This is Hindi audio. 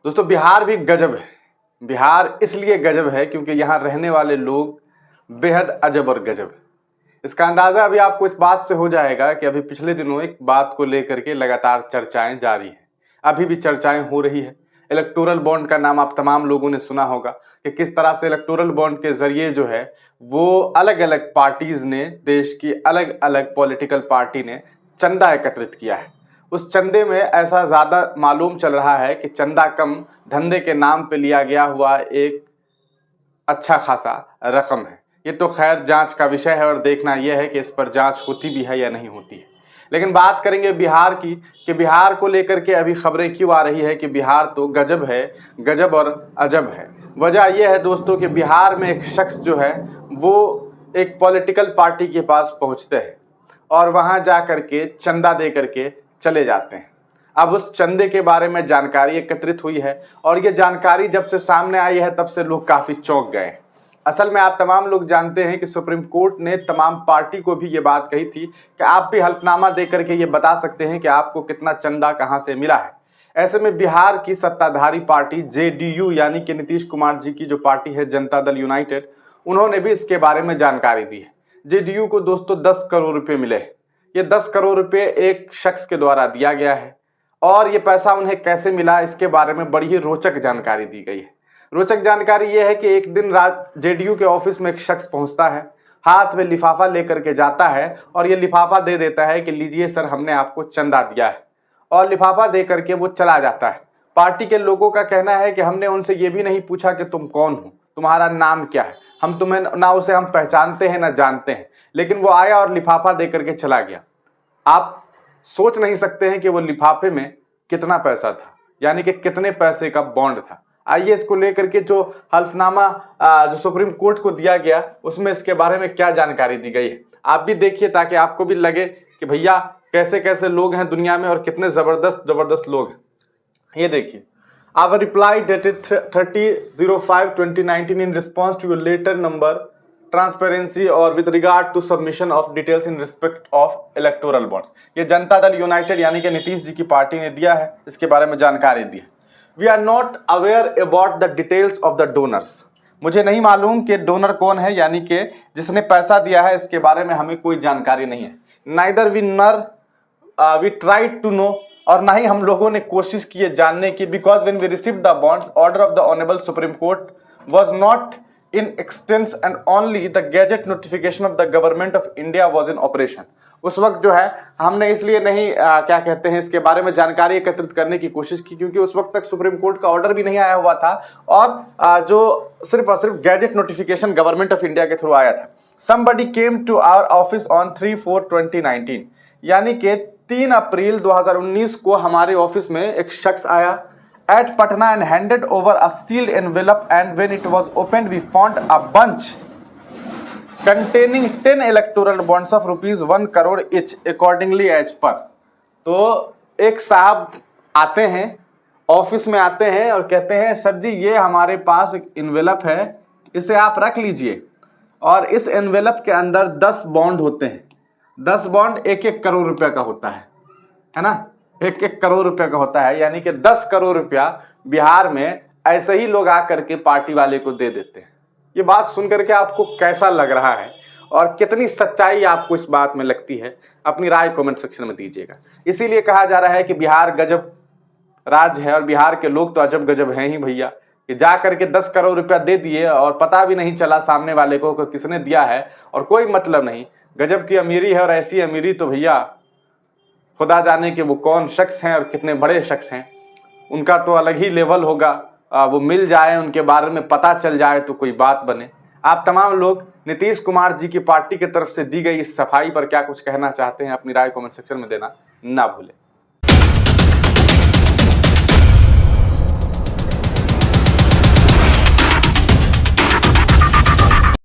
दोस्तों बिहार भी गजब है। बिहार इसलिए गजब है क्योंकि यहाँ रहने वाले लोग बेहद अजब और गजब है। इसका अंदाजा अभी आपको इस बात से हो जाएगा कि अभी पिछले दिनों एक बात को लेकर के लगातार चर्चाएं जारी हैं। अभी भी चर्चाएं हो रही है। इलेक्टोरल बॉन्ड का नाम आप तमाम लोगों ने सुना होगा कि किस तरह से इलेक्टोरल बॉन्ड के जरिए जो है वो अलग अलग पार्टीज ने, देश की अलग अलग पॉलिटिकल पार्टी ने चंदा एकत्रित किया है। उस चंदे में ऐसा ज्यादा मालूम चल रहा है कि चंदा कम धंधे के नाम पे लिया गया हुआ एक अच्छा खासा रकम है। ये तो खैर जांच का विषय है और देखना यह है कि इस पर जांच होती भी है या नहीं होती है। लेकिन बात करेंगे बिहार की कि बिहार को लेकर के अभी खबरें क्यों आ रही है कि बिहार तो गजब है, गजब और अजब है। वजह यह है दोस्तों कि बिहार में एक शख्स जो है वो एक पॉलिटिकल पार्टी के पास पहुंचते हैं और वहां जा करके चंदा दे करके चले जाते हैं। अब उस चंदे के बारे में जानकारी एकत्रित हुई है और ये जानकारी जब से सामने आई है तब से लोग काफी चौंक गए। असल में आप तमाम लोग जानते हैं कि सुप्रीम कोर्ट ने तमाम पार्टी को भी ये बात कही थी कि आप भी हल्फनामा दे करके ये बता सकते हैं कि आपको कितना चंदा कहां से मिला है। ऐसे में बिहार की सत्ताधारी पार्टी जेडीयू यानी कि नीतीश कुमार जी की जो पार्टी है जनता दल यूनाइटेड, उन्होंने भी इसके बारे में जानकारी दी है। जेडीयू को दोस्तों 10 करोड़ रुपए मिले। ये 10 करोड़ रुपए एक शख्स के द्वारा दिया गया है और ये पैसा उन्हें कैसे मिला इसके बारे में बड़ी ही रोचक जानकारी दी गई है। रोचक जानकारी यह है कि एक दिन रात जेडीयू के ऑफिस में एक शख्स पहुंचता है, हाथ में लिफाफा लेकर के जाता है और ये लिफाफा दे देता है कि लीजिए सर, हमने आपको चंदा दिया है, और लिफाफा दे करके वो चला जाता है। पार्टी के लोगों का कहना है कि हमने उनसे ये भी नहीं पूछा कि तुम कौन हो, तुम्हारा नाम क्या है, हम तुम्हें ना उसे हम पहचानते हैं ना जानते हैं, लेकिन वो आया और लिफाफा दे करके चला गया। आप सोच नहीं सकते हैं कि वो लिफाफे में कितना पैसा था, यानी कि कितने पैसे का बॉन्ड था। आइए इसको लेकर के जो हल्फनामा जो सुप्रीम कोर्ट को दिया गया उसमें इसके बारे में क्या जानकारी दी गई है आप भी देखिए, ताकि आपको भी लगे कि भैया कैसे कैसे लोग हैं दुनिया में और कितने जबरदस्त जबरदस्त लोग हैं। ये देखिए, our reply dated 30/05/2019 in response to your letter number transparency और with regard to submission of details in respect of electoral bonds. ये जनता दल यूनाइटेड यानी कि नीतीश जी की पार्टी ने दिया है, इसके बारे में जानकारी दी है। We are not aware about the details of the donors. मुझे नहीं मालूम कि डोनर कौन है, यानी कि जिसने पैसा दिया है, इसके बारे में हमें कोई जानकारी नहीं है। Neither we try to know, और ना ही हम लोगों ने कोशिश की है जानने की, because when we received the bonds order of the honourable Supreme Court was not in extents and only the gazette notification of the government of India was in operation। उस वक्त जो है हमने इसलिए नहीं क्या कहते हैं इसके बारे में जानकारी एकत्रित करने की कोशिश की क्योंकि उस वक्त तक सुप्रीम कोर्ट का ऑर्डर भी नहीं आया हुआ था और जो सिर्फ और सिर्फ gadget notification government of India के थ्रू आया था। somebody came to our office on 3/4/2019, यानी कि 3 अप्रैल 2019 को हमारे ऑफिस में एक शख्स आया at Patna and handed over a sealed envelope, and when it was opened we found a bunch containing 10 electoral bonds of rupees 1 crore each accordingly as per। तो एक साहब आते हैं, ऑफिस में आते हैं और कहते हैं सर जी ये हमारे पास एक एनवेलप है, इसे आप रख लीजिए, और इस एनवेलप के अंदर 10 बॉन्ड होते हैं। 10 बॉन्ड 1-1 करोड़ रुपए का होता है ना, 1-1 करोड़ रुपए का होता है, यानी कि 10 करोड़ रुपया बिहार में ऐसे ही लोग आकर के पार्टी वाले को दे देते हैं। ये बात सुनकर के आपको कैसा लग रहा है और कितनी सच्चाई आपको इस बात में लगती है, अपनी राय कमेंट सेक्शन में दीजिएगा। इसीलिए कहा जा रहा है कि बिहार गजब राज्य है और बिहार के लोग तो अजब गजब हैं ही भैया, कि जा करके 10 करोड़ रुपया दे दिए और पता भी नहीं चला सामने वाले को किसने दिया है और कोई मतलब नहीं। गजब की अमीरी है और ऐसी अमीरी तो भैया खुदा जाने कि वो कौन शख्स हैं और कितने बड़े शख्स हैं, उनका तो अलग ही लेवल होगा। वो मिल जाए, उनके बारे में पता चल जाए तो कोई बात बने। आप तमाम लोग नीतीश कुमार जी की पार्टी की तरफ से दी गई इस सफाई पर क्या कुछ कहना चाहते हैं, अपनी राय कमेंट सेक्शन में देना ना भूलें।